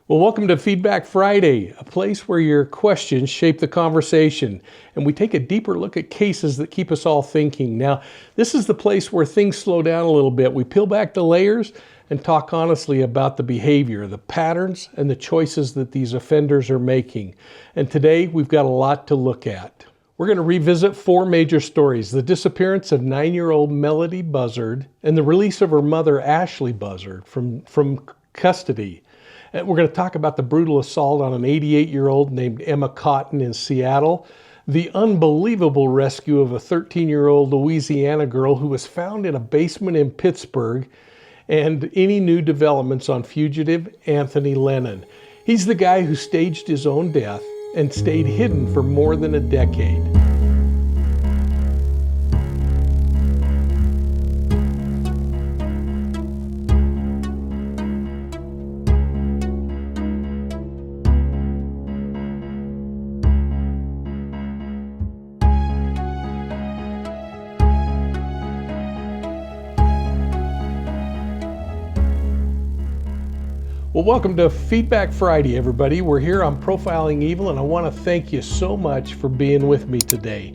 Well, welcome to Feedback Friday, a place where your questions shape the conversation, and we take a deeper look at cases that keep us all thinking. Now, this is the place where things slow down a little bit. We peel back the layers and talk honestly about the behavior, the patterns, and the choices that these offenders are making. And today, we've got a lot to look at. We're going to revisit four major stories: the disappearance of 9-year-old Melodee Buzzard and the release of her mother, Ashlee Buzzard, from custody. We're going to talk about the brutal assault on an 88-year-old named Emma Cotton in Seattle, the unbelievable rescue of a 13-year-old Louisiana girl who was found in a basement in Pittsburgh, and any new developments on fugitive Anthony Lennon. He's the guy who staged his own death and stayed hidden for more than a decade. Well, welcome to Feedback Friday, everybody. We're here on Profiling Evil, and I want to thank you so much for being with me today.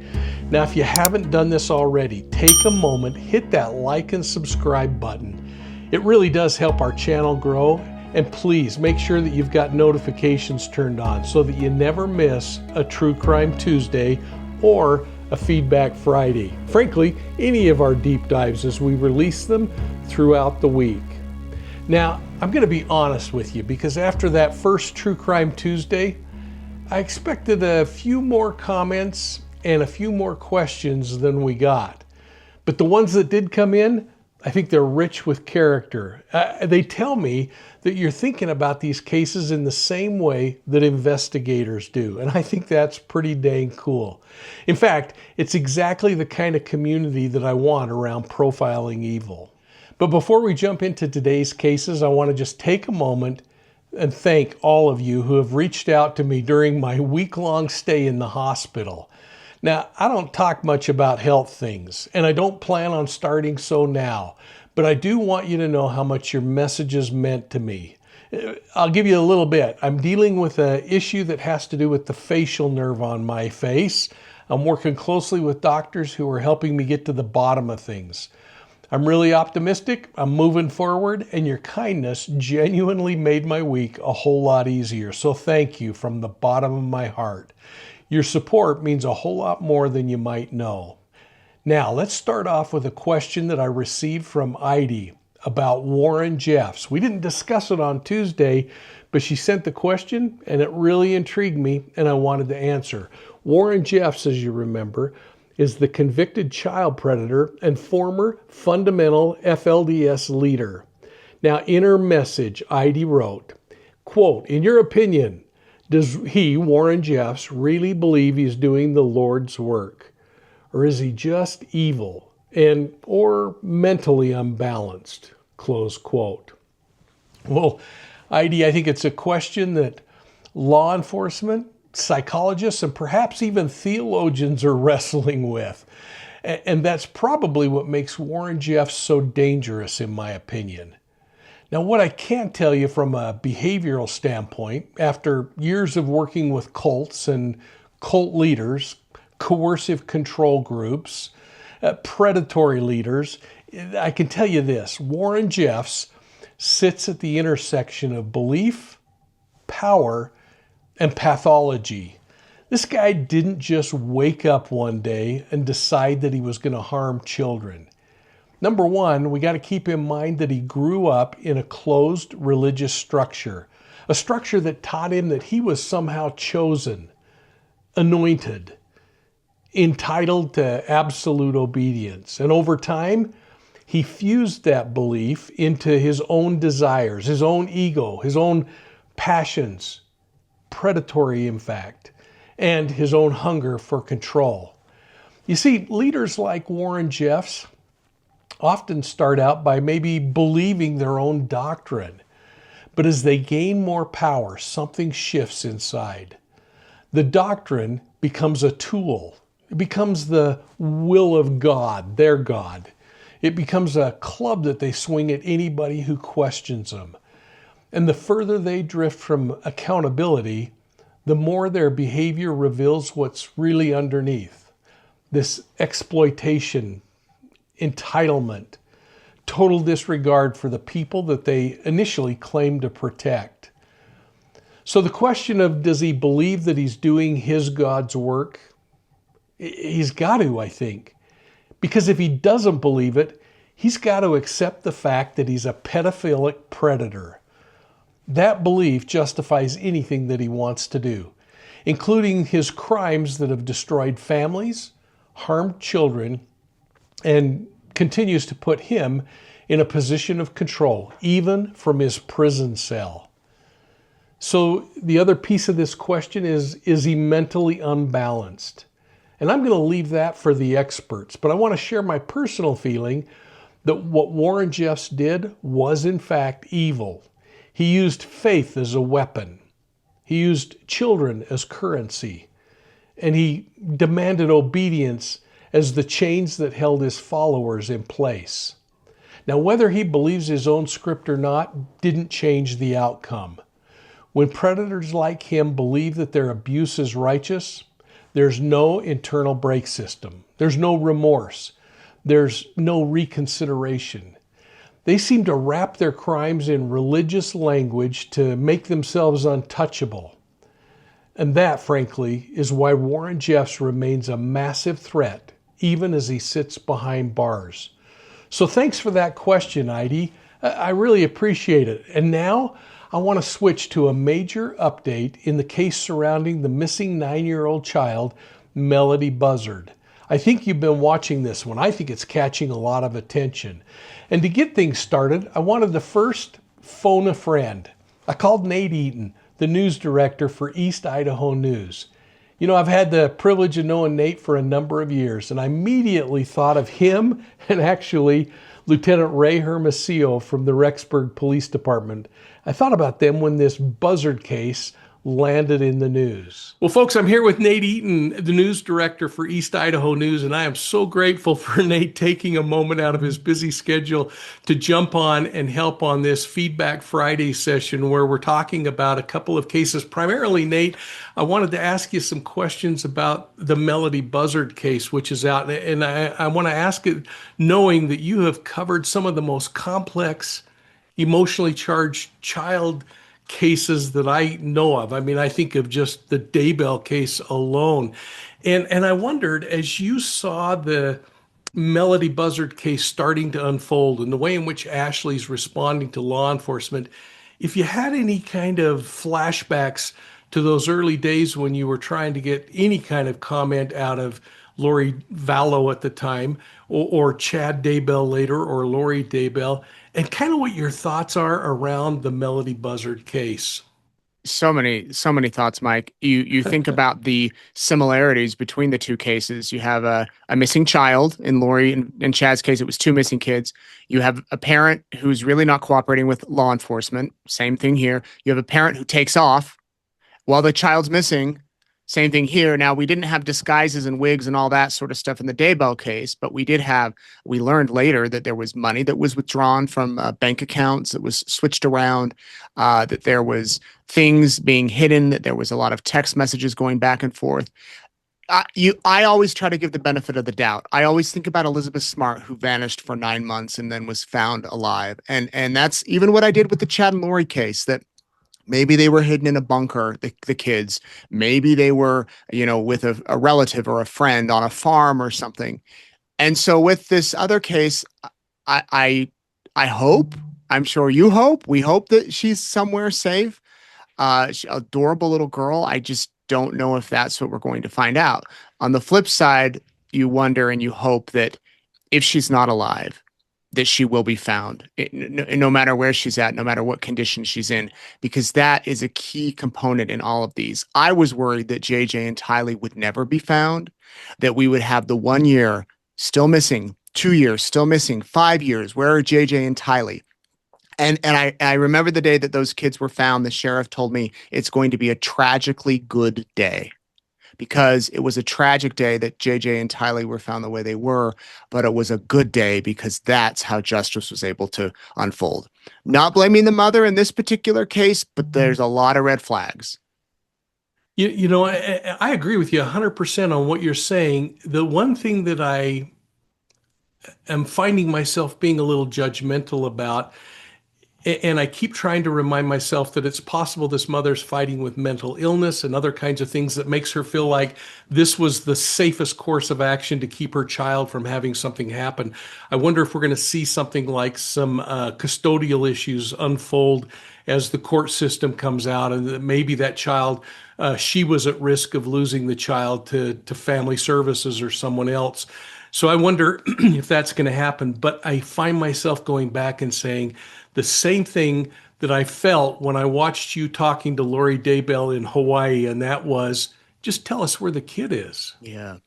Now, if you haven't done this already, take a moment, hit that like and subscribe button. It really does help our channel grow, and please make sure that you've got notifications turned on so that you never miss a True Crime Tuesday or a Feedback Friday. Frankly, any of our deep dives as we release them throughout the week. Now, I'm going to be honest with you, because after that first True Crime Tuesday, I expected a few more comments and a few more questions than we got. But the ones that did come in, I think they're rich with character. They tell me that you're thinking about these cases in the same way that investigators do, and I think that's pretty dang cool. In fact, it's exactly the kind of community that I want around Profiling Evil. But before we jump into today's cases, I want to just take a moment and thank all of you who have reached out to me during my week-long stay in the hospital. Now, I don't talk much about health things, and I don't plan on starting so now, but I do want you to know how much your messages meant to me. I'll give you a little bit. I'm dealing with an issue that has to do with the facial nerve on my face. I'm working closely with doctors who are helping me get to the bottom of things. I'm really optimistic, I'm moving forward, and your kindness genuinely made my week a whole lot easier. So thank you from the bottom of my heart. Your support means a whole lot more than you might know. Now, let's start off with a question that I received from Heidi about Warren Jeffs. We didn't discuss it on Tuesday, but she sent the question, and it really intrigued me, and I wanted to answer. Warren Jeffs, as you remember, is the convicted child predator and former fundamental FLDS leader. Now, in her message, Heidi wrote, quote, "In your opinion, does he, Warren Jeffs, really believe he's doing the Lord's work? Or is he just evil or mentally unbalanced?" Close quote. Well, Heidi, I think it's a question that law enforcement, psychologists, and perhaps even theologians are wrestling with. And that's probably what makes Warren Jeffs so dangerous, in my opinion. Now, what I can tell you from a behavioral standpoint, after years of working with cults and cult leaders, coercive control groups, predatory leaders, I can tell you this: Warren Jeffs sits at the intersection of belief, power, and pathology. This guy didn't just wake up one day and decide that he was going to harm children. Number one, we got to keep in mind that he grew up in a closed religious structure, a structure that taught him that he was somehow chosen, anointed, entitled to absolute obedience. And over time, he fused that belief into his own desires, his own ego, his own passions, predatory in fact, and his own hunger for control. You see, leaders like Warren Jeffs often start out by maybe believing their own doctrine, but as they gain more power, something shifts inside. The doctrine becomes a tool. It becomes the will of God, their God. It becomes a club that they swing at anybody who questions them. And the further they drift from accountability, the more their behavior reveals what's really underneath. This exploitation, entitlement, total disregard for the people that they initially claimed to protect. So the question of, does he believe that he's doing his God's work? He's got to, I think. Because if he doesn't believe it, he's got to accept the fact that he's a pedophilic predator. That belief justifies anything that he wants to do, including his crimes that have destroyed families, harmed children, and continues to put him in a position of control, even from his prison cell. So the other piece of this question is he mentally unbalanced? And I'm going to leave that for the experts, but I want to share my personal feeling that what Warren Jeffs did was in fact evil. He used faith as a weapon. He used children as currency. And he demanded obedience as the chains that held his followers in place. Now, whether he believes his own script or not didn't change the outcome. When predators like him believe that their abuse is righteous, there's no internal brake system. There's no remorse. There's no reconsideration. They seem to wrap their crimes in religious language to make themselves untouchable. And that, frankly, is why Warren Jeffs remains a massive threat, even as he sits behind bars. So thanks for that question, Heidi. I really appreciate it. And now I want to switch to a major update in the case surrounding the missing 9-year-old child, Melodee Buzzard. I think you've been watching this one. I think it's catching a lot of attention. And to get things started, I wanted to first phone a friend. I called Nate Eaton, the news director for East Idaho News. You know, I've had the privilege of knowing Nate for a number of years, and I immediately thought of him and actually Lieutenant Ray Hermosillo from the Rexburg Police Department. I thought about them when this Buzzard case landed in the news. Well, folks, I'm here with Nate Eaton, the news director for East Idaho News, and I am so grateful for Nate taking a moment out of his busy schedule to jump on and help on this Feedback Friday session where we're talking about a couple of cases. Primarily, Nate, I wanted to ask you some questions about the Melodee Buzzard case, which is out, and I want to ask it knowing that you have covered some of the most complex, emotionally charged child cases that I know of. I mean, I think of just the Daybell case alone. And I wondered, as you saw the Melodee Buzzard case starting to unfold and the way in which Ashlee's responding to law enforcement, if you had any kind of flashbacks to those early days when you were trying to get any kind of comment out of Lori Vallow at the time, or Chad Daybell later, or Lori Daybell, and kind of what your thoughts are around the Melodee Buzzard case. So many thoughts, Mike. You think about the similarities between the two cases. You have a missing child. In Lori and Chad's case, it was 2 missing kids. You have a parent who's really not cooperating with law enforcement. Same thing here. You have a parent who takes off while the child's missing. Same thing here. Now, we didn't have disguises and wigs and all that sort of stuff in the Daybell case, but we learned later that there was money that was withdrawn from bank accounts that was switched around, that there was things being hidden, that there was a lot of text messages going back and forth. I always try to give the benefit of the doubt. I always think about Elizabeth Smart, who vanished for 9 months and then was found alive. And that's even what I did with the Chad and Lori case, that maybe they were hidden in a bunker, the kids. Maybe they were, with a relative or a friend on a farm or something. And so with this other case, I hope, I'm sure you hope, we hope that she's somewhere safe. Adorable little girl. I just don't know if that's what we're going to find out. On the flip side, you wonder and you hope that if she's not alive, that she will be found, no matter where she's at, no matter what condition she's in, because that is a key component in all of these. I was worried that JJ and Tylee would never be found, that we would have the 1 year still missing, 2 years still missing, 5 years. Where are JJ and Tylee? And I remember the day that those kids were found, the sheriff told me it's going to be a tragically good day. because it was a tragic day that JJ and Tylee were found the way they were, but it was a good day because that's how justice was able to unfold. Not blaming the mother in this particular case, but there's a lot of red flags. I agree with you 100% on what you're saying. The one thing that I am finding myself being a little judgmental about, and I keep trying to remind myself that it's possible this mother's fighting with mental illness and other kinds of things that makes her feel like this was the safest course of action to keep her child from having something happen. I wonder if we're going to see something like some custodial issues unfold as the court system comes out, and that maybe that child, she was at risk of losing the child to family services or someone else. So I wonder if that's going to happen. But I find myself going back and saying the same thing that I felt when I watched you talking to Lori Daybell in Hawaii, and that was, just tell us where the kid is. Yeah.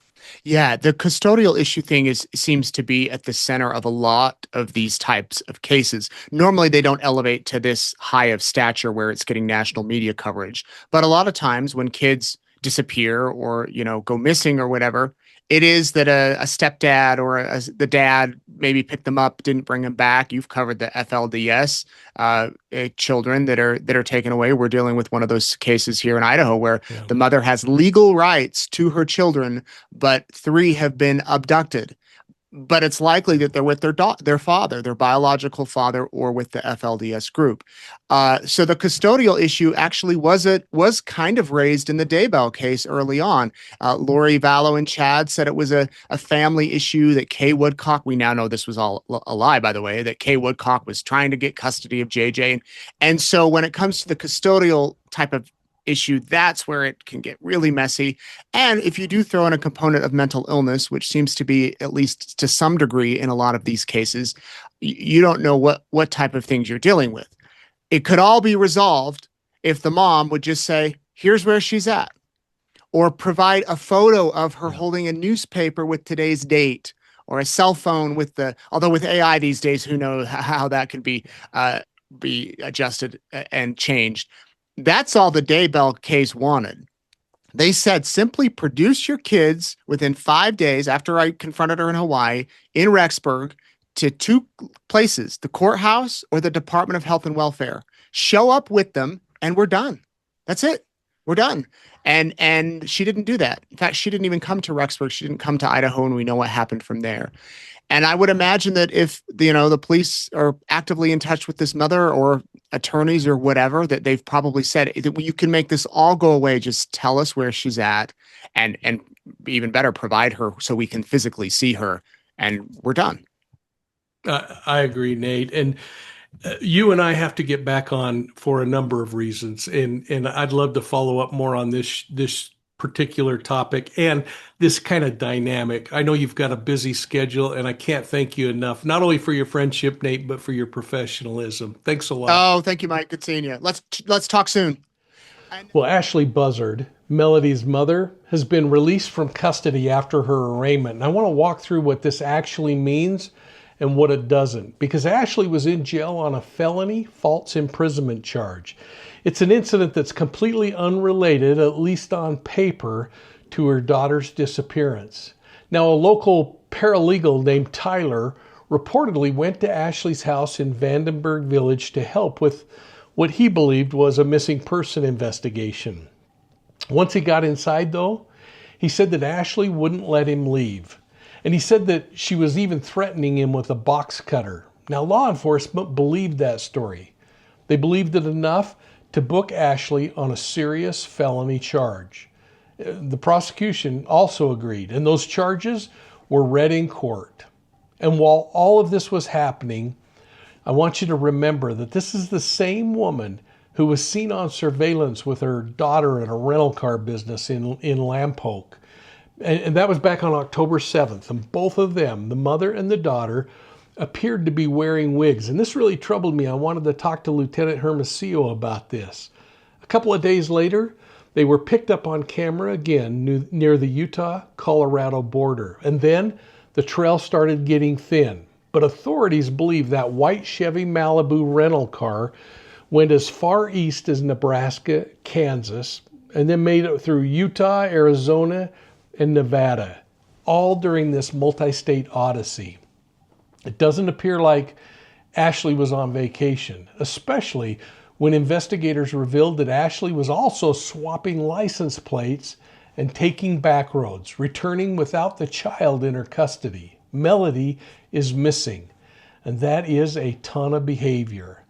Yeah, the custodial issue thing seems to be at the center of a lot of these types of cases. Normally, they don't elevate to this high of stature where it's getting national media coverage. But a lot of times when kids disappear or, go missing or whatever, it is that a stepdad or the dad maybe picked them up, didn't bring them back. You've covered the FLDS children that are taken away. We're dealing with one of those cases here in Idaho where the mother has legal rights to her children, but 3 have been abducted. But it's likely that they're with their father, their biological father, or with the FLDS group. So the custodial issue actually was kind of raised in the Daybell case early on. Lori Vallow and Chad said it was a family issue, that Kay Woodcock, we now know this was all a lie, by the way, that Kay Woodcock was trying to get custody of JJ. And so when it comes to the custodial type of issue, that's where it can get really messy. And if you do throw in a component of mental illness, which seems to be, at least to some degree in a lot of these cases, you don't know what type of things you're dealing with. It could all be resolved if the mom would just say, here's where she's at, or provide a photo of her holding a newspaper with today's date, or a cell phone although with AI these days, who knows how that can be adjusted and changed. That's all the Daybell case wanted. They said, simply produce your kids within 5 days after I confronted her in Hawaii, in Rexburg, to 2 places, the courthouse or the Department of Health and Welfare. Show up with them and we're done. That's it. We're done. And she didn't do that. In fact, she didn't even come to Rexburg. She didn't come to Idaho, and we know what happened from there. And I would imagine that if, the police are actively in touch with this mother or attorneys or whatever, that they've probably said that you can make this all go away. Just tell us where she's at, and even better, provide her so we can physically see her, and we're done. I agree, Nate. And you and I have to get back on for a number of reasons. And I'd love to follow up more on this particular topic and this kind of dynamic. I know you've got a busy schedule, and I can't thank you enough, not only for your friendship, Nate, but for your professionalism. Thanks a lot. Oh, thank you, Mike. Good seeing you. Let's talk soon. Well, Ashlee Buzzard, Melodee's mother, has been released from custody after her arraignment. And I want to walk through what this actually means and what it doesn't, because Ashlee was in jail on a felony false imprisonment charge. It's an incident that's completely unrelated, at least on paper, to her daughter's disappearance. Now, a local paralegal named Tyler reportedly went to Ashlee's house in Vandenberg Village to help with what he believed was a missing person investigation. Once he got inside, though, he said that Ashlee wouldn't let him leave. And he said that she was even threatening him with a box cutter. Now, law enforcement believed that story. They believed it enough to book Ashlee on a serious felony charge. The prosecution also agreed, and those charges were read in court. And while all of this was happening, I want you to remember that this is the same woman who was seen on surveillance with her daughter in a rental car business in Lampoke. And that was back on October 7th. And both of them, the mother and the daughter, appeared to be wearing wigs. And this really troubled me. I wanted to talk to Lieutenant Hermosillo about this. A couple of days later, they were picked up on camera again near the Utah-Colorado border. And then the trail started getting thin. But authorities believe that white Chevy Malibu rental car went as far east as Nebraska, Kansas, and then made it through Utah, Arizona, and Nevada, all during this multi-state odyssey. It doesn't appear like Ashlee was on vacation, especially when investigators revealed that Ashlee was also swapping license plates and taking back roads, returning without the child in her custody. Melodee is missing, and that is a ton of behavior.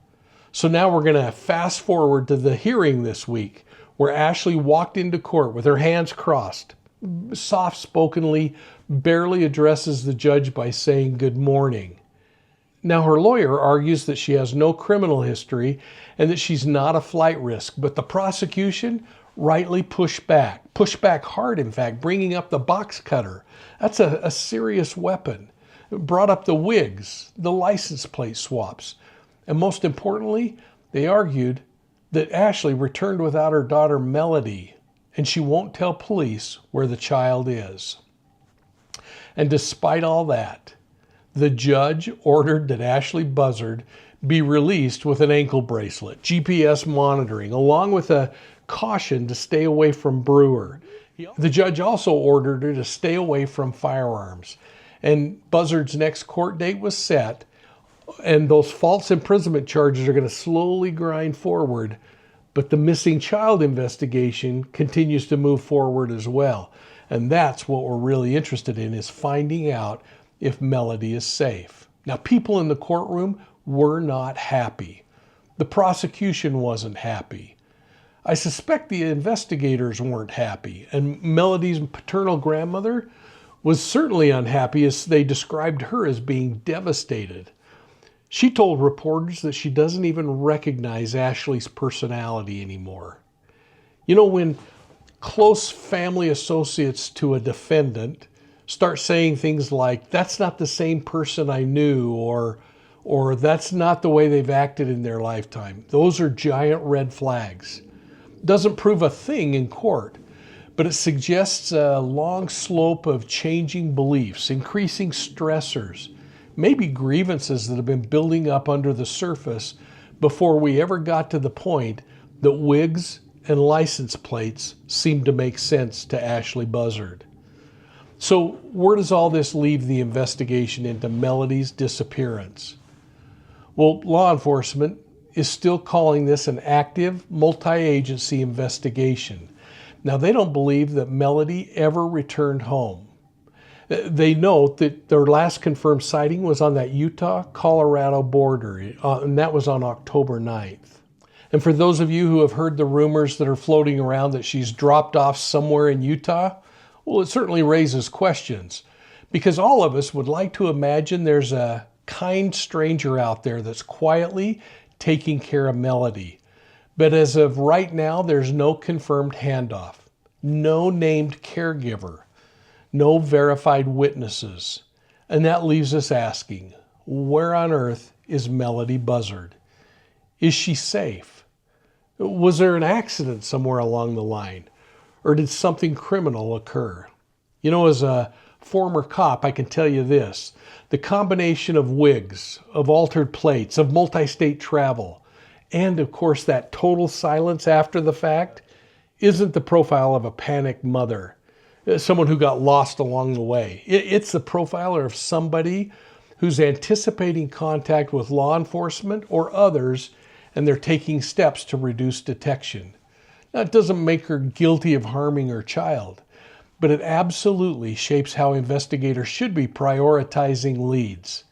So now we're going to fast forward to the hearing this week, where Ashlee walked into court with her hands crossed, soft-spokenly, barely addresses the judge by saying good morning. Now, her lawyer argues that she has no criminal history and that she's not a flight risk, but the prosecution rightly pushed back hard, in fact, bringing up the box cutter. That's a serious weapon. It brought up the wigs, the license plate swaps, and most importantly, they argued that Ashlee returned without her daughter Melodee, and she won't tell police where the child is. And despite all that, the judge ordered that Ashlee Buzzard be released with an ankle bracelet, GPS monitoring, along with a caution to stay away from Brewer. The judge also ordered her to stay away from firearms. And Buzzard's next court date was set, and those false imprisonment charges are going to slowly grind forward. But the missing child investigation continues to move forward as well. And that's what we're really interested in, is finding out if Melodee is safe. Now, people in the courtroom were not happy. The prosecution wasn't happy. I suspect the investigators weren't happy, and Melodee's paternal grandmother was certainly unhappy, as they described her as being devastated. She told reporters that she doesn't even recognize Ashlee's personality anymore. You know, when close family associates to a defendant start saying things like, that's not the same person I knew, or that's not the way they've acted in their lifetime, those are giant red flags. Doesn't prove a thing in court, but it suggests a long slope of changing beliefs, increasing stressors, maybe grievances that have been building up under the surface before we ever got to the point that wigs and license plates seemed to make sense to Ashlee Buzzard. So where does all this leave the investigation into Melodee's disappearance? Well, law enforcement is still calling this an active, multi-agency investigation. Now, they don't believe that Melodee ever returned home. They note that their last confirmed sighting was on that Utah-Colorado border, and that was on October 9th. And for those of you who have heard the rumors that are floating around that she's dropped off somewhere in Utah, well, it certainly raises questions, because all of us would like to imagine there's a kind stranger out there that's quietly taking care of Melodee. But as of right now, there's no confirmed handoff, no named caregiver, no verified witnesses. And that leaves us asking, where on earth is Melodee Buzzard? Is she safe? Was there an accident somewhere along the line? Or did something criminal occur? You know, as a former cop, I can tell you this. The combination of wigs, of altered plates, of multi-state travel, and of course that total silence after the fact isn't the profile of a panicked mother, someone who got lost along the way. It's the profile of somebody who's anticipating contact with law enforcement or others, and they're taking steps to reduce detection. Now, it doesn't make her guilty of harming her child, but it absolutely shapes how investigators should be prioritizing leads.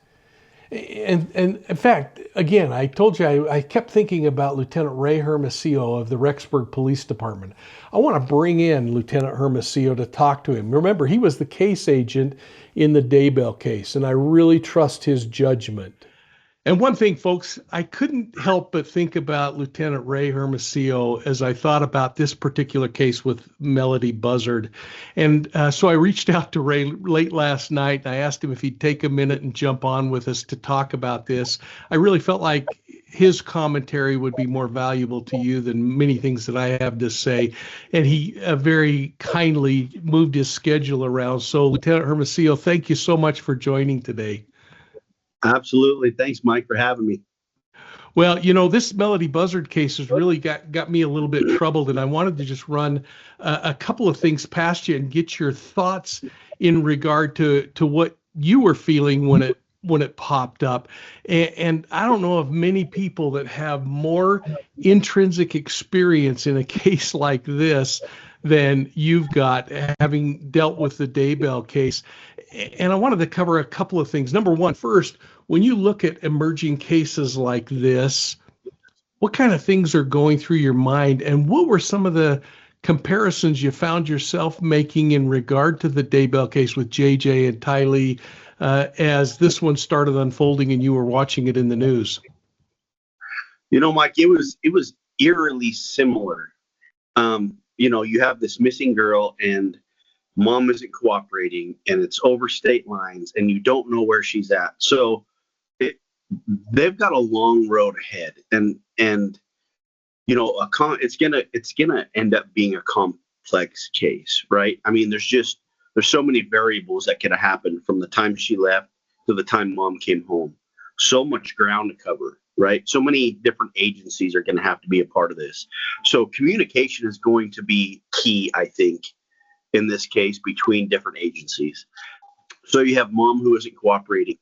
And in fact, again, I told you I kept thinking about Lieutenant Ray Hermosillo of the Rexburg Police Department. I want to bring in Lieutenant Hermosillo to talk to him. Remember, he was the case agent in the Daybell case, and I really trust his judgment. And one thing, folks, I couldn't help but think about Lieutenant Ray Hermosillo as I thought about this particular case with Melodee Buzzard. And so I reached out to Ray late last night, and I asked him if he'd take a minute and jump on with us to talk about this. I really felt like his commentary would be more valuable to you than many things that I have to say. And he very kindly moved his schedule around. So Lieutenant Hermosillo, thank you so much for joining today. Absolutely. Thanks, Mike, for having me. Well, this Melodee Buzzard case has really got me a little bit troubled, and I wanted to just run a couple of things past you and get your thoughts in regard to what you were feeling when it popped up. And I don't know of many people that have more intrinsic experience in a case like this than you've got, having dealt with the Daybell case. And I wanted to cover a couple of things. Number one, first, when you look at emerging cases like this, what kind of things are going through your mind, and what were some of the comparisons you found yourself making in regard to the Daybell case with JJ and Tylee as this one started unfolding and you were watching it in the news? Mike, it was eerily similar. You have this missing girl and mom isn't cooperating, and it's over state lines, and you don't know where she's at. So they've got a long road ahead, and it's gonna end up being a complex case, right? I mean, there's so many variables that could have happened from the time she left to the time mom came home. So much ground to cover, right? So many different agencies are going to have to be a part of this. So communication is going to be key, I think, in this case between different agencies. So you have mom who isn't cooperating.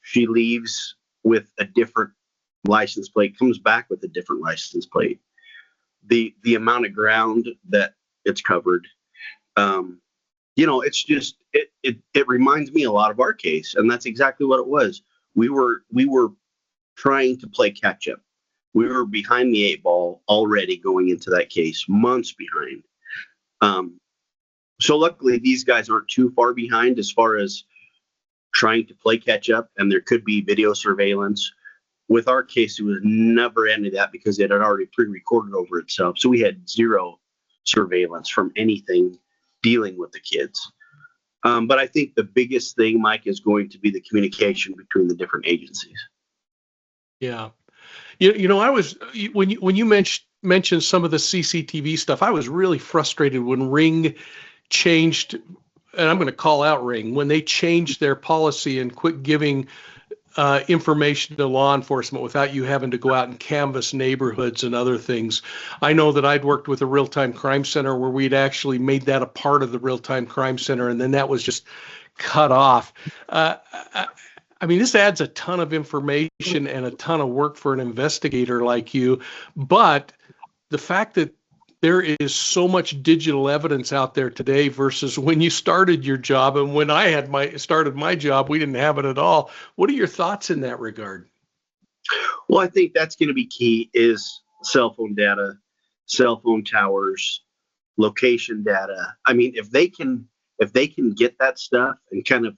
She leaves with a different license plate, comes back with a different license plate. The amount of ground that it's covered, it's just it reminds me a lot of our case, and that's exactly what it was. We were trying to play catch up. We were behind the 8 ball already going into that case, months behind. So luckily these guys aren't too far behind as far as trying to play catch up, and there could be video surveillance. With our case, it was never any of that because it had already pre-recorded over itself. So we had zero surveillance from anything dealing with the kids. But I think the biggest thing, Mike, is going to be the communication between the different agencies. Yeah. I was, when you mentioned some of the CCTV stuff, I was really frustrated when Ring changed, and I'm going to call out Ring, when they changed their policy and quit giving information to law enforcement without you having to go out and canvass neighborhoods and other things. I know that I'd worked with a real-time crime center where we'd actually made that a part of the real-time crime center, and then that was just cut off. I mean, this adds a ton of information and a ton of work for an investigator like you, but the fact that there is so much digital evidence out there today versus when you started your job, and when I had started my job, we didn't have it at all. What are your thoughts in that regard? Well, I think that's going to be key is cell phone data, cell phone towers, location data. I mean, if they can get that stuff and kind of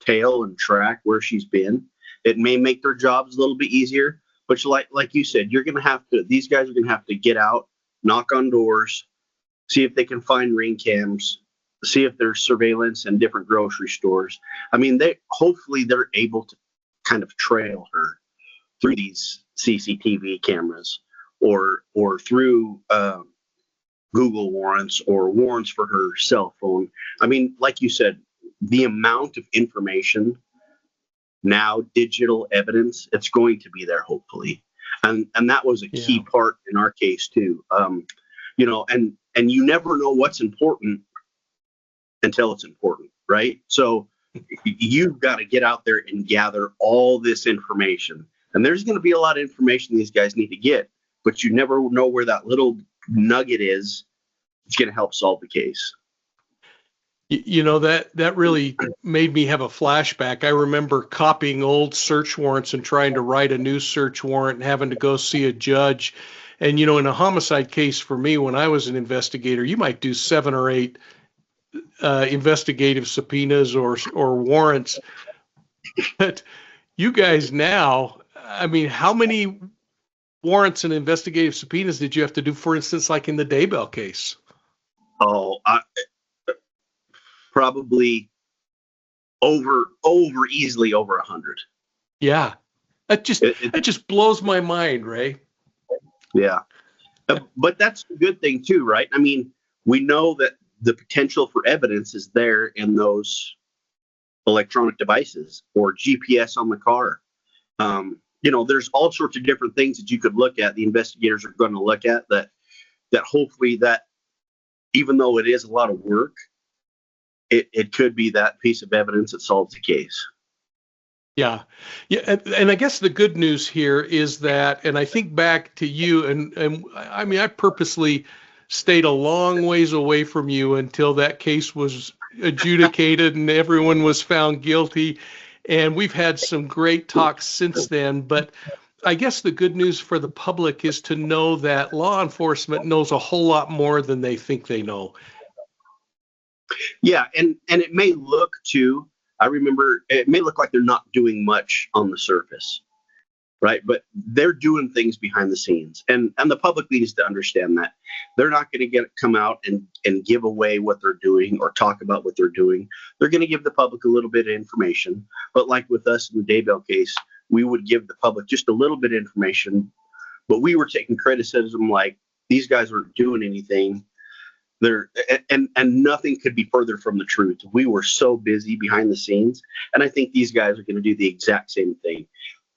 tail and track where she's been, it may make their jobs a little bit easier. But like you said, these guys are going to have to get out, knock on doors, see if they can find ring cams, see if there's surveillance in different grocery stores. I mean, hopefully they're able to kind of trail her through these CCTV cameras or through Google warrants or warrants for her cell phone. I mean, like you said, the amount of information now, digital evidence, it's going to be there hopefully. And that was a key part in our case too. And you never know what's important until it's important, right? So you've got to get out there and gather all this information. And there's going to be a lot of information these guys need to get, but you never know where that little nugget is. It's going to help solve the case. That really made me have a flashback. I remember copying old search warrants and trying to write a new search warrant and having to go see a judge. And, in a homicide case for me, when I was an investigator, you might do 7 or 8 investigative subpoenas or warrants. But you guys now, I mean, how many warrants and investigative subpoenas did you have to do, for instance, like in the Daybell case? Probably easily over 100. Yeah, that just blows my mind, Ray. Yeah, but that's a good thing too, right? I mean, we know that the potential for evidence is there in those electronic devices or GPS on the car. there's all sorts of different things that you could look at. The investigators are going to look at that hopefully that, even though it is a lot of work, it could be that piece of evidence that solves the case. Yeah. Yeah. And I guess the good news here is that, and I think back to you, and I mean, I purposely stayed a long ways away from you until that case was adjudicated and everyone was found guilty. And we've had some great talks since then. But I guess the good news for the public is to know that law enforcement knows a whole lot more than they think they know. Yeah. And it may look too, I remember it may look like they're not doing much on the surface, right? But they're doing things behind the scenes, and the public needs to understand that they're not going to come out and give away what they're doing or talk about what they're doing. They're going to give the public a little bit of information, but like with us in the Daybell case, we would give the public just a little bit of information, but we were taking criticism like these guys weren't doing anything. And nothing could be further from the truth. We were so busy behind the scenes, and I think these guys are going to do the exact same thing.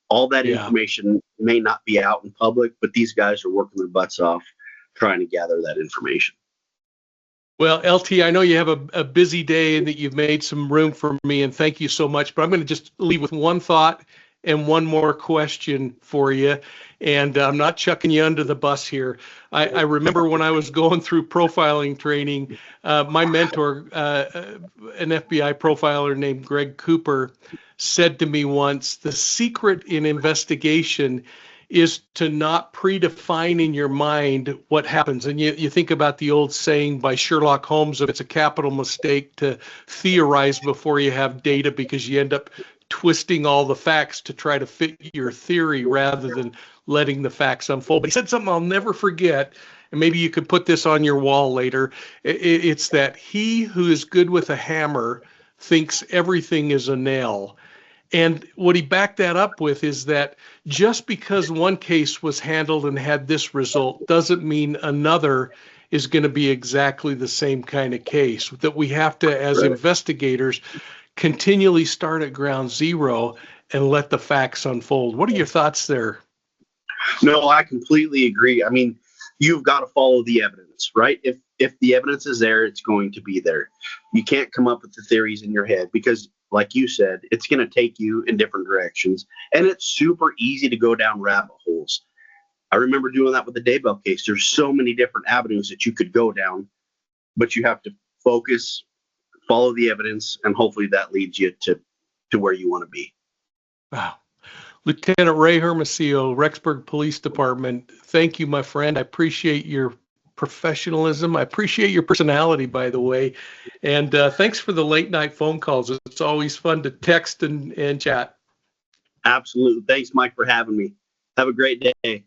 All that information may not be out in public, but these guys are working their butts off trying to gather that information. Well, LT, I know you have a busy day and that you've made some room for me, and thank you so much. But I'm going to just leave with one thought and one more question for you. And I'm not chucking you under the bus here. I remember when I was going through profiling training, my mentor, an FBI profiler named Greg Cooper, said to me once, the secret in investigation is to not predefine in your mind what happens. And you think about the old saying by Sherlock Holmes, if it's a capital mistake to theorize before you have data, because you end up twisting all the facts to try to fit your theory rather than letting the facts unfold. But he said something I'll never forget, and maybe you could put this on your wall later. It's that he who is good with a hammer thinks everything is a nail. And what he backed that up with is that just because one case was handled and had this result doesn't mean another is going to be exactly the same kind of case. That we have to, as investigators, continually start at ground zero and let the facts unfold. What are your thoughts there? No, I completely agree. I mean, you've got to follow the evidence, right? If the evidence is there, it's going to be there. You can't come up with the theories in your head because, like you said, it's going to take you in different directions. And it's super easy to go down rabbit holes. I remember doing that with the Daybell case. There's so many different avenues that you could go down, but you have to focus, follow the evidence, and hopefully that leads you to where you want to be. Wow. Lieutenant Ray Hermosillo, Rexburg Police Department, thank you, my friend. I appreciate your professionalism. I appreciate your personality, by the way. And thanks for the late night phone calls. It's always fun to text and chat. Absolutely. Thanks, Mike, for having me. Have a great day.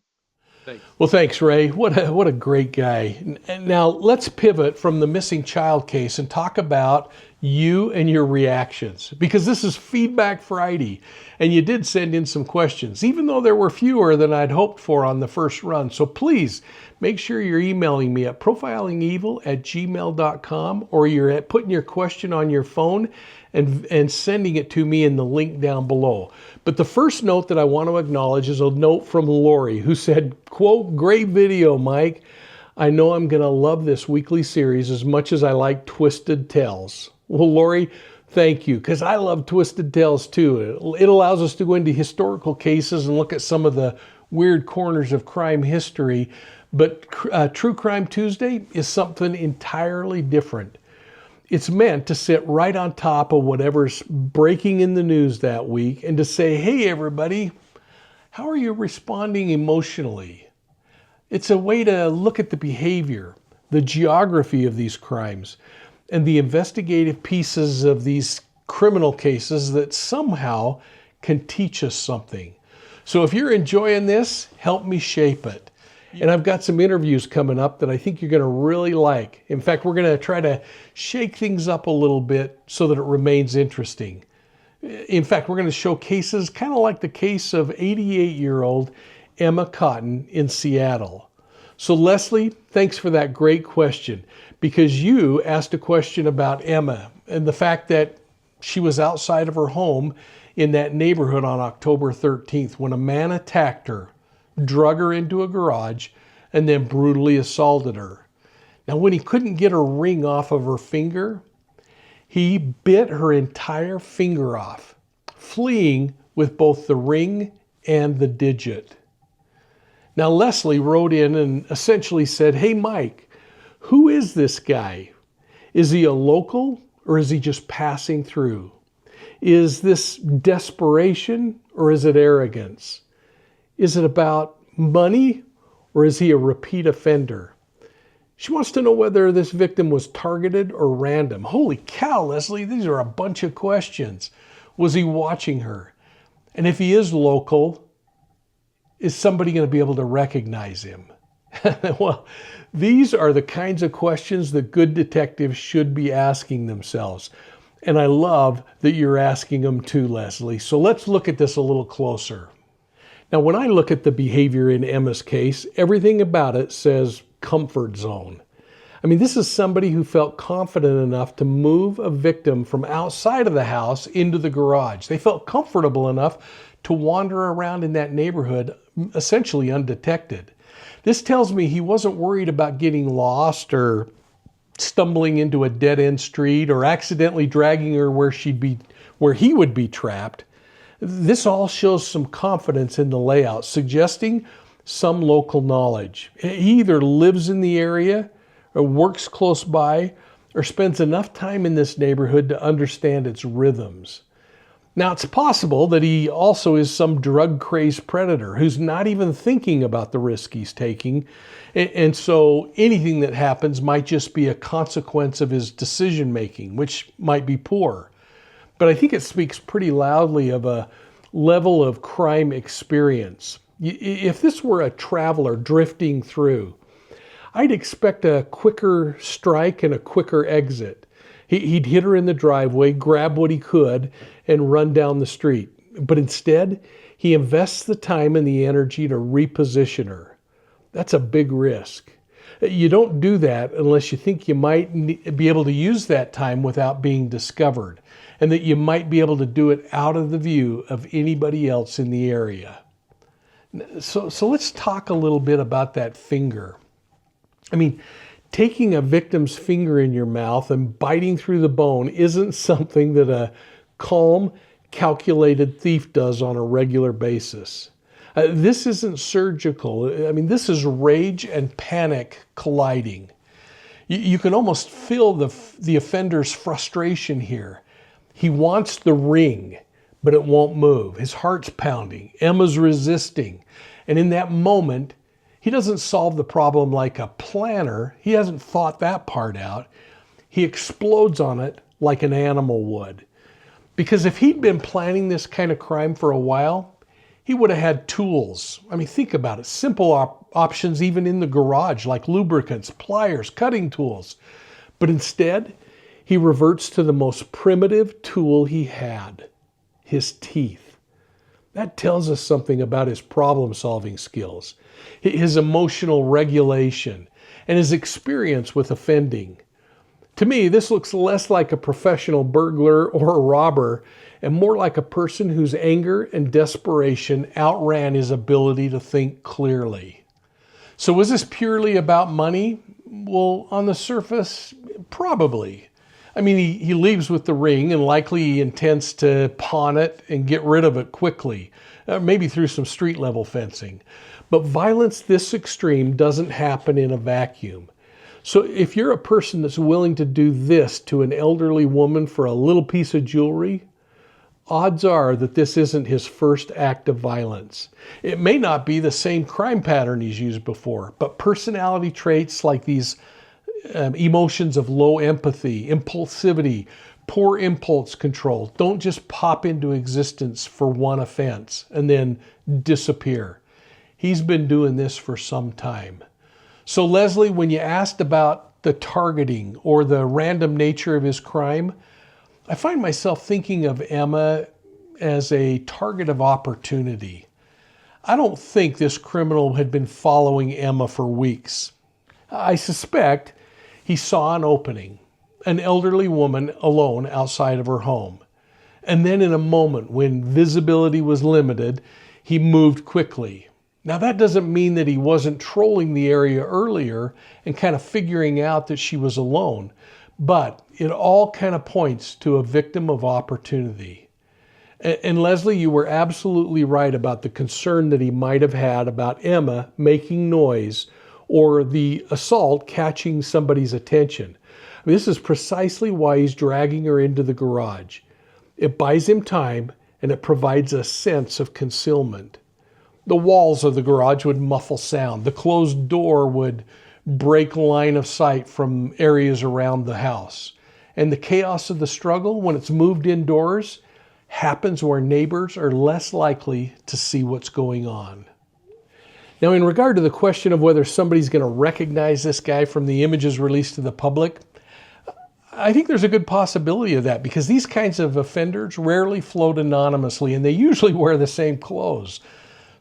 Thanks. Well, thanks, Ray. What a great guy. And now let's pivot from the missing child case and talk about you and your reactions, because this is Feedback Friday, and you did send in some questions, even though there were fewer than I'd hoped for on the first run. So please make sure you're emailing me at profilingevil@gmail.com, or you're putting your question on your phone and sending it to me in the link down below. But the first note that I want to acknowledge is a note from Lori, who said, quote, "Great video, Mike. I know I'm going to love this weekly series as much as I like Twisted Tales." Well, Lori, thank you, because I love Twisted Tales too. It allows us to go into historical cases and look at some of the weird corners of crime history. But True Crime Tuesday is something entirely different. It's meant to sit right on top of whatever's breaking in the news that week and to say, hey, everybody, how are you responding emotionally? It's a way to look at the behavior, the geography of these crimes, and the investigative pieces of these criminal cases that somehow can teach us something. So if you're enjoying this, help me shape it. And I've got some interviews coming up that I think you're going to really like. In fact, we're going to try to shake things up a little bit so that it remains interesting. In fact, we're going to show cases kind of like the case of 88-year-old Emma Cotton in Seattle. So Leslie, thanks for that great question, because you asked a question about Emma and the fact that she was outside of her home in that neighborhood on October 13th when a man attacked her, drug her into a garage, and then brutally assaulted her. Now, when he couldn't get a ring off of her finger, he bit her entire finger off, fleeing with both the ring and the digit. Now, Leslie wrote in and essentially said, "Hey, Mike, who is this guy? Is he a local or is he just passing through? Is this desperation or is it arrogance? Is it about money or is he a repeat offender?" She wants to know whether this victim was targeted or random. Holy cow, Leslie, these are a bunch of questions. Was he watching her? And if he is local, is somebody going to be able to recognize him? Well, these are the kinds of questions that good detectives should be asking themselves. And I love that you're asking them too, Leslie. So let's look at this a little closer. Now, when I look at the behavior in Emma's case, everything about it says comfort zone. I mean, this is somebody who felt confident enough to move a victim from outside of the house into the garage. They felt comfortable enough to wander around in that neighborhood essentially undetected. This tells me he wasn't worried about getting lost or stumbling into a dead-end street or accidentally dragging her where he would be trapped. This all shows some confidence in the layout, suggesting some local knowledge. He either lives in the area or works close by or spends enough time in this neighborhood to understand its rhythms. Now, it's possible that he also is some drug-crazed predator who's not even thinking about the risk he's taking, and so anything that happens might just be a consequence of his decision-making, which might be poor. But I think it speaks pretty loudly of a level of crime experience. If this were a traveler drifting through, I'd expect a quicker strike and a quicker exit. He'd hit her in the driveway, grab what he could, and run down the street. But instead, he invests the time and the energy to reposition her. That's a big risk. You don't do that unless you think you might be able to use that time without being discovered, and that you might be able to do it out of the view of anybody else in the area. So let's talk a little bit about that finger. I mean, taking a victim's finger in your mouth and biting through the bone isn't something that a calm, calculated thief does on a regular basis. This isn't surgical. I mean, this is rage and panic colliding. You can almost feel the offender's frustration here. He wants the ring, but it won't move. His heart's pounding. Emma's resisting. And in that moment, he doesn't solve the problem like a planner. He hasn't thought that part out. He explodes on it like an animal would. Because if he'd been planning this kind of crime for a while, he would have had tools. I mean, think about it. Simple options even in the garage, like lubricants, pliers, cutting tools. But instead, he reverts to the most primitive tool he had, his teeth. That tells us something about his problem-solving skills, his emotional regulation, and his experience with offending. To me, this looks less like a professional burglar or a robber and more like a person whose anger and desperation outran his ability to think clearly. So was this purely about money? Well, on the surface, probably. I mean, he leaves with the ring and likely he intends to pawn it and get rid of it quickly, maybe through some street level fencing. But violence this extreme doesn't happen in a vacuum. So if you're a person that's willing to do this to an elderly woman for a little piece of jewelry, odds are that this isn't his first act of violence. It may not be the same crime pattern he's used before, but personality traits like these emotions of low empathy, impulsivity, poor impulse control don't just pop into existence for one offense and then disappear. He's been doing this for some time. So Leslie, when you asked about the targeting or the random nature of his crime, I find myself thinking of Emma as a target of opportunity. I don't think this criminal had been following Emma for weeks. I suspect he saw an opening, an elderly woman alone outside of her home. And then in a moment when visibility was limited, he moved quickly. Now that doesn't mean that he wasn't trolling the area earlier and kind of figuring out that she was alone, but it all kind of points to a victim of opportunity. And Leslie, you were absolutely right about the concern that he might have had about Emma making noise or the assault catching somebody's attention. I mean, this is precisely why he's dragging her into the garage. It buys him time and it provides a sense of concealment. The walls of the garage would muffle sound. The closed door would break line of sight from areas around the house. And the chaos of the struggle, when it's moved indoors, happens where neighbors are less likely to see what's going on. Now, in regard to the question of whether somebody's going to recognize this guy from the images released to the public, I think there's a good possibility of that because these kinds of offenders rarely float anonymously and they usually wear the same clothes.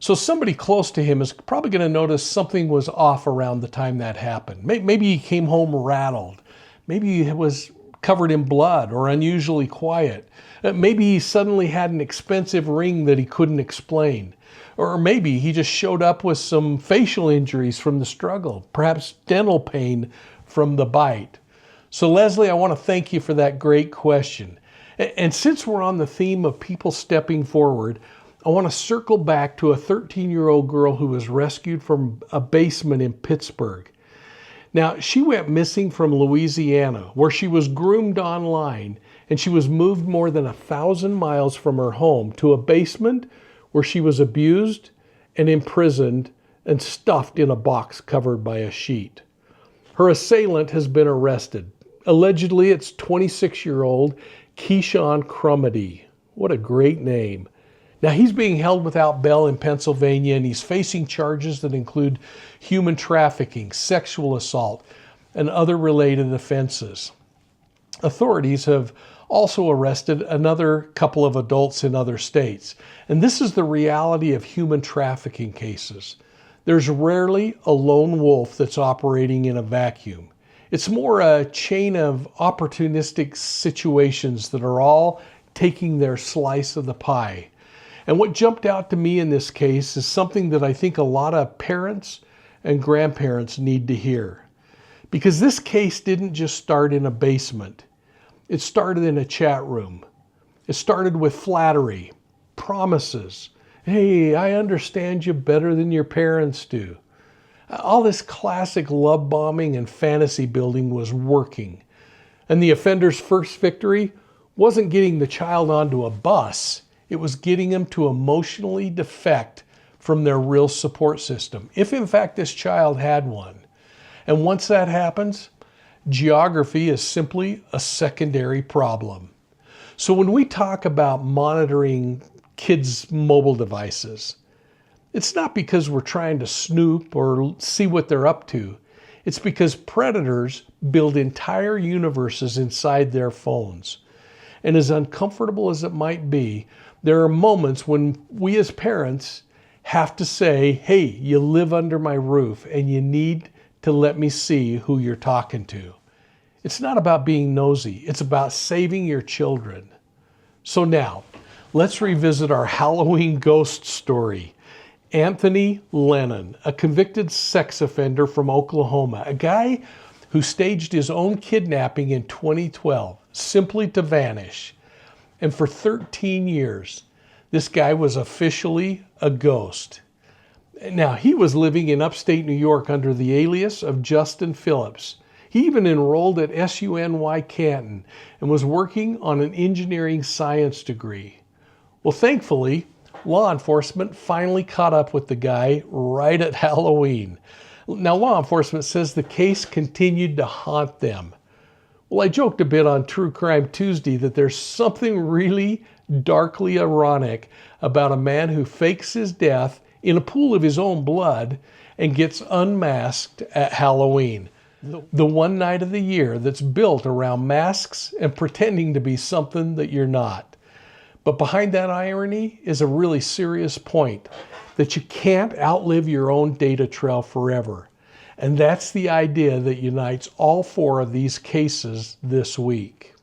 So somebody close to him is probably going to notice something was off around the time that happened. Maybe he came home rattled. Maybe he was covered in blood or unusually quiet. Maybe he suddenly had an expensive ring that he couldn't explain. Or maybe he just showed up with some facial injuries from the struggle, perhaps dental pain from the bite. So Leslie, I want to thank you for that great question. And since we're on the theme of people stepping forward, I want to circle back to a 13-year-old girl who was rescued from a basement in Pittsburgh. Now, she went missing from Louisiana, where she was groomed online, and she was moved more than 1,000 miles from her home to a basement where she was abused and imprisoned and stuffed in a box covered by a sheet. Her assailant has been arrested. Allegedly, it's 26-year-old Keyshawn Crumedy. What a great name. Now, he's being held without bail in Pennsylvania, and he's facing charges that include human trafficking, sexual assault, and other related offenses. Authorities have also arrested another couple of adults in other states. And this is the reality of human trafficking cases. There's rarely a lone wolf that's operating in a vacuum. It's more a chain of opportunistic situations that are all taking their slice of the pie. And what jumped out to me in this case is something that I think a lot of parents and grandparents need to hear. Because this case didn't just start in a basement. It started in a chat room. It started with flattery, promises. Hey, I understand you better than your parents do. All this classic love bombing and fantasy building was working. And the offender's first victory wasn't getting the child onto a bus. It was getting them to emotionally defect from their real support system, if in fact this child had one. And once that happens, geography is simply a secondary problem. So when we talk about monitoring kids' mobile devices, it's not because we're trying to snoop or see what they're up to. It's because predators build entire universes inside their phones. And as uncomfortable as it might be, there are moments when we as parents have to say, hey, you live under my roof and you need to let me see who you're talking to. It's not about being nosy. It's about saving your children. So now, let's revisit our Halloween ghost story. Anthony Lennon, a convicted sex offender from Oklahoma, a guy who staged his own kidnapping in 2012, simply to vanish. And for 13 years, this guy was officially a ghost. Now, he was living in upstate New York under the alias of Justin Phillips. He even enrolled at SUNY Canton and was working on an engineering science degree. Well, thankfully, law enforcement finally caught up with the guy right at Halloween. Now, law enforcement says the case continued to haunt them. Well, I joked a bit on True Crime Tuesday that there's something really darkly ironic about a man who fakes his death in a pool of his own blood and gets unmasked at Halloween, the one night of the year that's built around masks and pretending to be something that you're not. But behind that irony is a really serious point, that you can't outlive your own data trail forever. And that's the idea that unites all four of these cases this week.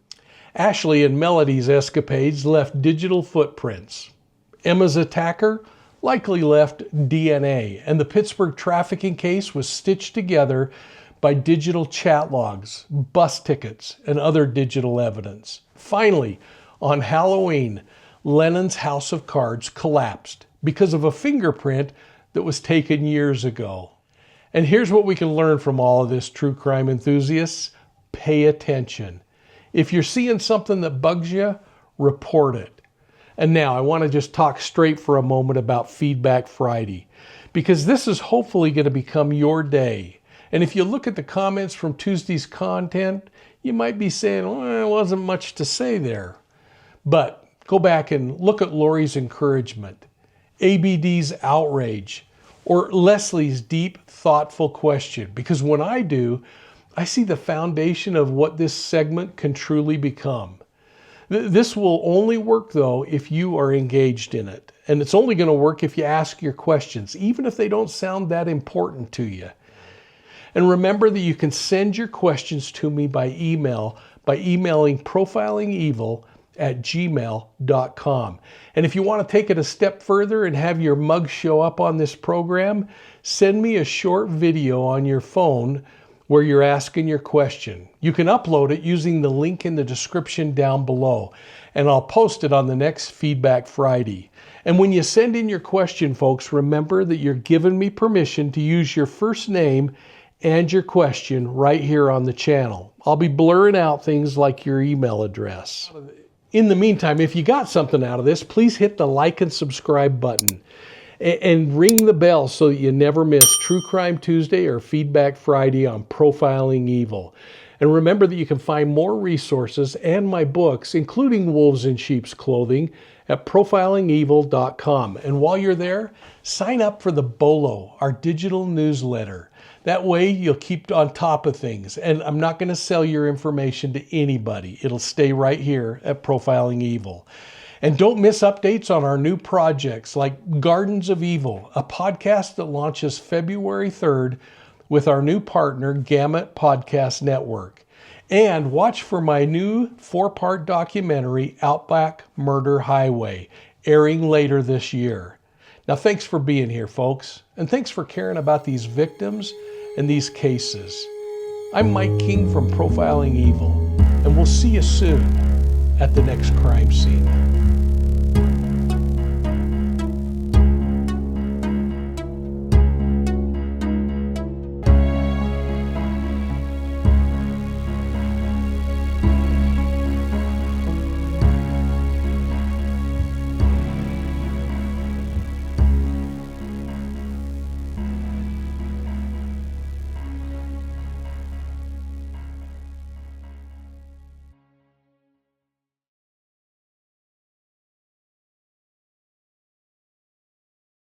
Ashlee and Melodee's escapades left digital footprints. Emma's attacker likely left DNA, and the Pittsburgh trafficking case was stitched together by digital chat logs, bus tickets, and other digital evidence. Finally, on Halloween, Lennon's house of cards collapsed because of a fingerprint that was taken years ago. And here's what we can learn from all of this, true crime enthusiasts. Pay attention. If you're seeing something that bugs you, report it. And now I want to just talk straight for a moment about Feedback Friday, because this is hopefully going to become your day. And if you look at the comments from Tuesday's content, you might be saying, well, there wasn't much to say there. But go back and look at Lori's encouragement, ABD's outrage, or Leslie's deep, thoughtful question. Because when I do, I see the foundation of what this segment can truly become. This will only work, though, if you are engaged in it. And it's only going to work if you ask your questions, even if they don't sound that important to you. And remember that you can send your questions to me by email by emailing profilingevil@gmail.com. And if you want to take it a step further and have your mug show up on this program, send me a short video on your phone where you're asking your question. You can upload it using the link in the description down below, and I'll post it on the next Feedback Friday. And when you send in your question, folks, remember that you're giving me permission to use your first name and your question right here on the channel. I'll be blurring out things like your email address. In the meantime, if you got something out of this, please hit the like and subscribe button and ring the bell so that you never miss True Crime Tuesday or Feedback Friday on Profiling Evil. And remember that you can find more resources and my books, including Wolves in Sheep's Clothing, at profilingevil.com. And while you're there, sign up for the BOLO, our digital newsletter. That way you'll keep on top of things. And I'm not going to sell your information to anybody. It'll stay right here at Profiling Evil. And don't miss updates on our new projects like Gardens of Evil, a podcast that launches February 3rd with our new partner, Gamut Podcast Network. And watch for my new 4-part documentary, Outback Murder Highway, airing later this year. Now, thanks for being here, folks. And thanks for caring about these victims and these cases. I'm Mike King from Profiling Evil, and we'll see you soon at the next crime scene.